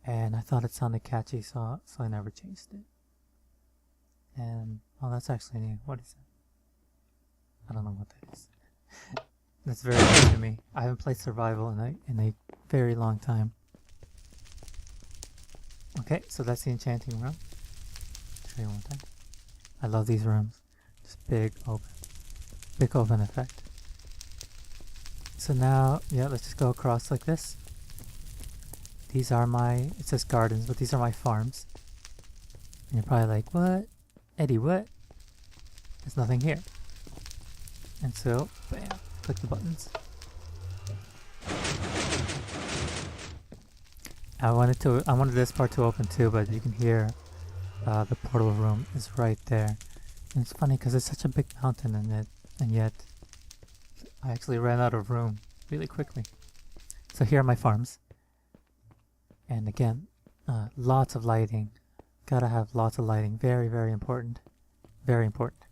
and I thought it sounded catchy, so I never changed it. And oh, that's actually new. What is it? I don't know what that is. That's very new to me. I haven't played survival in a very long time. Okay, so that's the enchanting room. Show you one time. I love these rooms. Just big open effect. So now, yeah, let's just go across like this. These are my, it says gardens, but these are my farms. And you're probably like, what? Eddie, what? There's nothing here. And so, bam, click the buttons. I wanted this part to open too, but you can hear the portal room is right there. And it's funny because it's such a big mountain and yet I actually ran out of room really quickly. So here are my farms. And again, lots of lighting. Gotta have lots of lighting. Very, very important. Very important.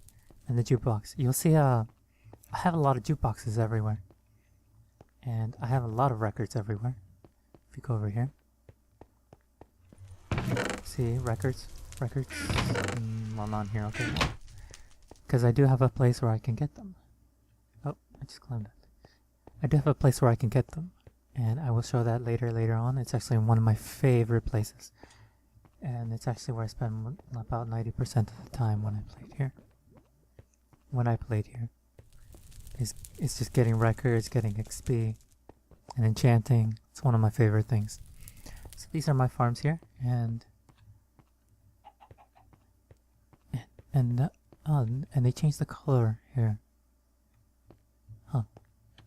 And the jukebox. You'll see I have a lot of jukeboxes everywhere. And I have a lot of records everywhere. If you go over here. See, records. Well, not here, okay. Because I do have a place where I can get them. Oh, I just climbed it. I do have a place where I can get them. And I will show that later on. It's actually one of my favorite places. And it's actually where I spend about 90% of the time when I played here. It's just getting records, getting XP, and enchanting. It's one of my favorite things. So these are my farms here, and they changed the color here. Huh.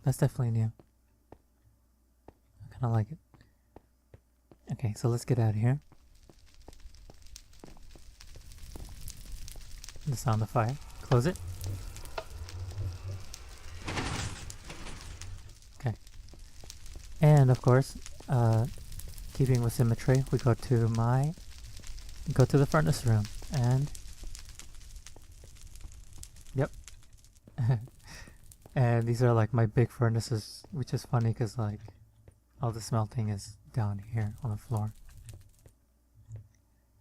That's definitely new. I kind of like it. Okay, so let's get out of here. The sound of fire. Close it. Okay. And of course, keeping with symmetry, we go to the furnace room, and yep. And these are like my big furnaces, which is funny because like all the smelting is down here on the floor,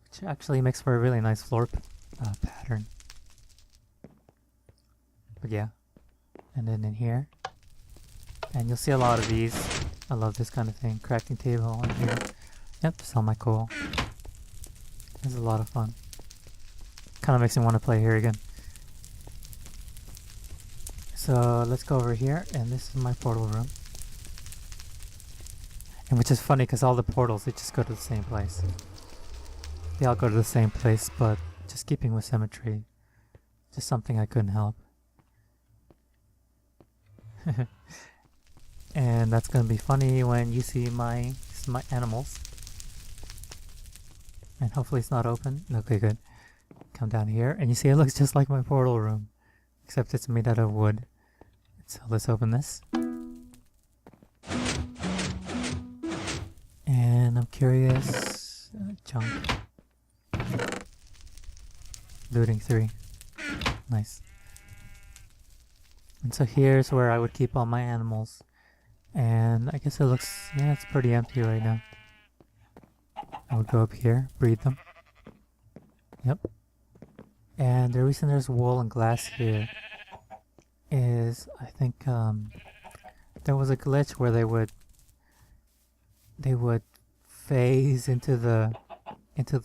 which actually makes for a really nice floor pattern. But yeah, and then in here, and you'll see a lot of these. I love this kind of thing. Crafting table in here. Yep, just all my coal. This is a lot of fun. Kind of makes me want to play here again. So let's go over here, and this is my portal room. And which is funny because all the portals, they just go to the same place. They all go to the same place, but just keeping with symmetry. Just something I couldn't help. And that's gonna be funny when you see my animals. And hopefully it's not open. Okay, good. Come down here, and you see it looks just like my portal room, except it's made out of wood. So let's open this. And I'm curious. Junk. Looting 3. Nice. And so here's where I would keep all my animals. And I guess it looks, yeah, it's pretty empty right now. I would go up here, breed them. Yep. And the reason there's wool and glass here is, I think, there was a glitch where they would phase into the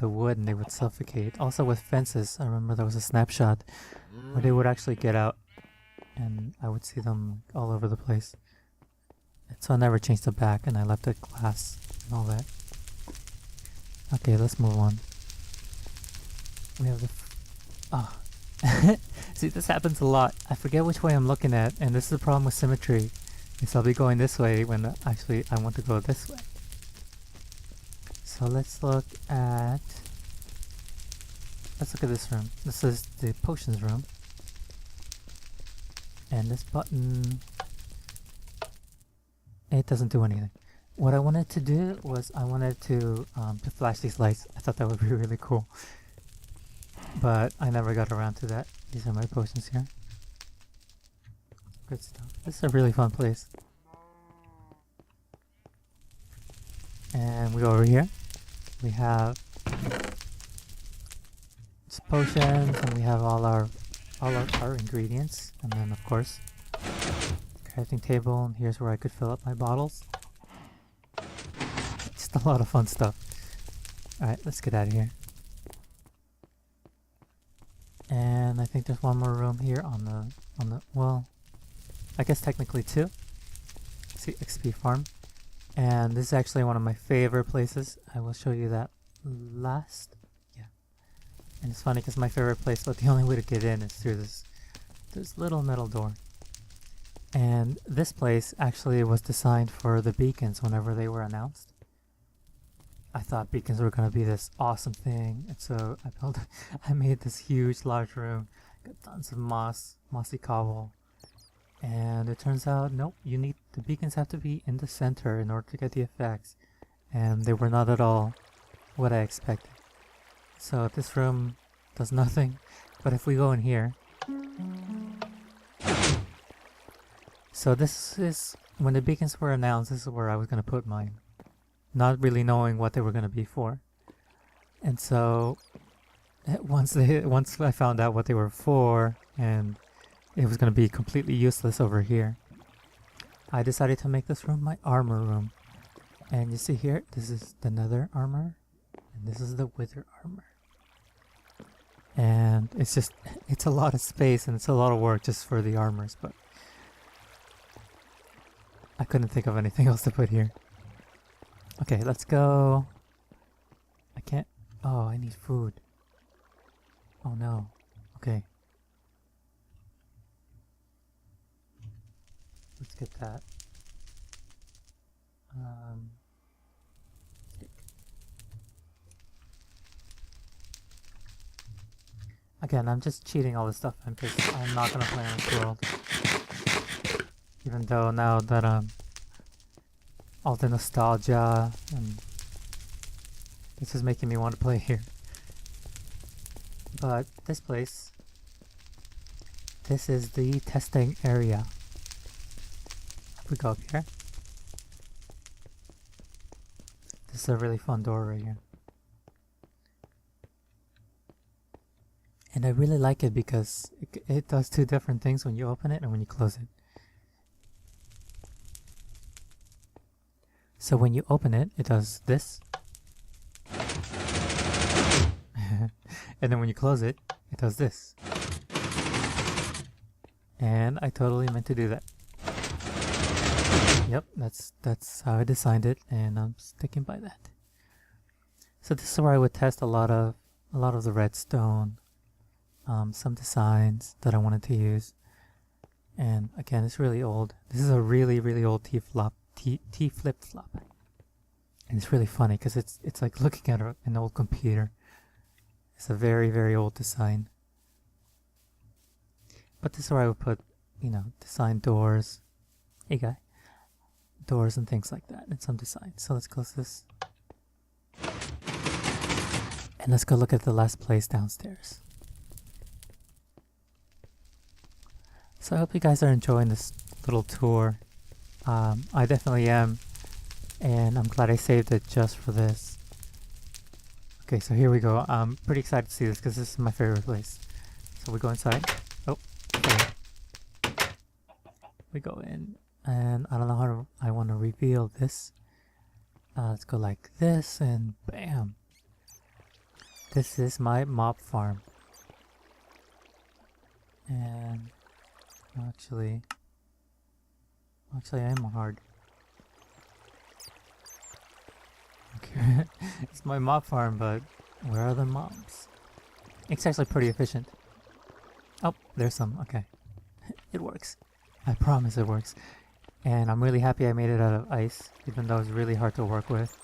wood and they would suffocate. Also with fences, I remember there was a snapshot where they would actually get out and I would see them all over the place. And so I never changed the back and I left it glass and all that. Okay, let's move on. We have the... Oh. See, this happens a lot. I forget which way I'm looking at, and this is the problem with symmetry. Is I'll be going this way when actually I want to go this way. So let's look at this room. This is the potions room. And this button, it doesn't do anything. What I wanted to do was I wanted to flash these lights. I thought that would be really cool. But I never got around to that. These are my potions here. Good stuff. This is a really fun place. And we go over here. We have just potions, and we have all our ingredients, and then of course crafting table, and here's where I could fill up my bottles. Just a lot of fun stuff. Alright, let's get out of here. And I think there's one more room here on the well, I guess technically two. See, XP farm. And this is actually one of my favorite places. I will show you that last. Yeah. And it's funny because my favorite place, but the only way to get in is through this little metal door. And this place actually was designed for the beacons whenever they were announced. I thought beacons were gonna be this awesome thing, and so I made this huge large room, got tons of mossy cobble, and it turns out nope, the beacons have to be in the center in order to get the effects, and they were not at all what I expected. So this room does nothing, but if we go in here, so this is when the beacons were announced. This is where I was gonna put mine. Not really knowing what they were going to be for. And so once I found out what they were for and it was going to be completely useless over here, I decided to make this room my armor room. And you see here, this is the nether armor and this is the wither armor. And it's a lot of space and it's a lot of work just for the armors, but I couldn't think of anything else to put here. Okay, let's go. I can't. Oh, I need food. Oh no. Okay. Let's get that. Again, I'm just cheating all this stuff because I'm not gonna play on this world. Even though now that all the nostalgia and this is making me want to play here. But this place, this is the testing area. If we go up here, this is a really fun door right here. And I really like it because it does two different things when you open it and when you close it. So when you open it, it does this. And then when you close it, it does this. And I totally meant to do that. Yep, that's how I designed it, and I'm sticking by that. So this is where I would test a lot of the redstone, some designs that I wanted to use. And again, it's really old. This is a really, really old T flip-flop. And it's really funny because it's like looking at an old computer. It's a very, very old design. But this is where I would put, design doors. Hey guy. Doors and things like that, and some design. So let's close this. And let's go look at the last place downstairs. So I hope you guys are enjoying this little tour. I definitely am, and I'm glad I saved it just for this. Okay, so here we go. I'm pretty excited to see this because this is my favorite place. So we go inside. Oh, okay. We go in, and I don't know how I want to reveal this. Let's go like this, and bam! This is my mob farm. And actually I am hard. Okay, it's my mob farm, but where are the mobs? It's actually pretty efficient. Oh, there's some. Okay, it works. I promise it works. And I'm really happy I made it out of ice, even though it's really hard to work with.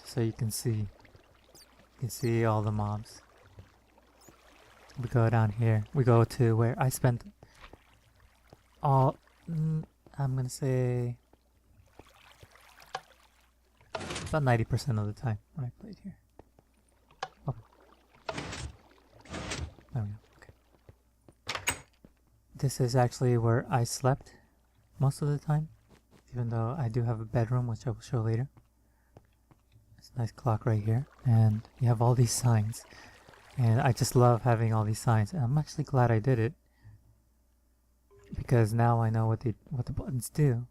So you can see all the mobs. We go down here. We go to where I spent all. I'm gonna say about 90% of the time when I played here. Oh. There we go. Okay. This is actually where I slept most of the time, even though I do have a bedroom, which I will show later. It's nice clock right here, and you have all these signs. And I just love having all these signs. And I'm actually glad I did it because now I know what the buttons do.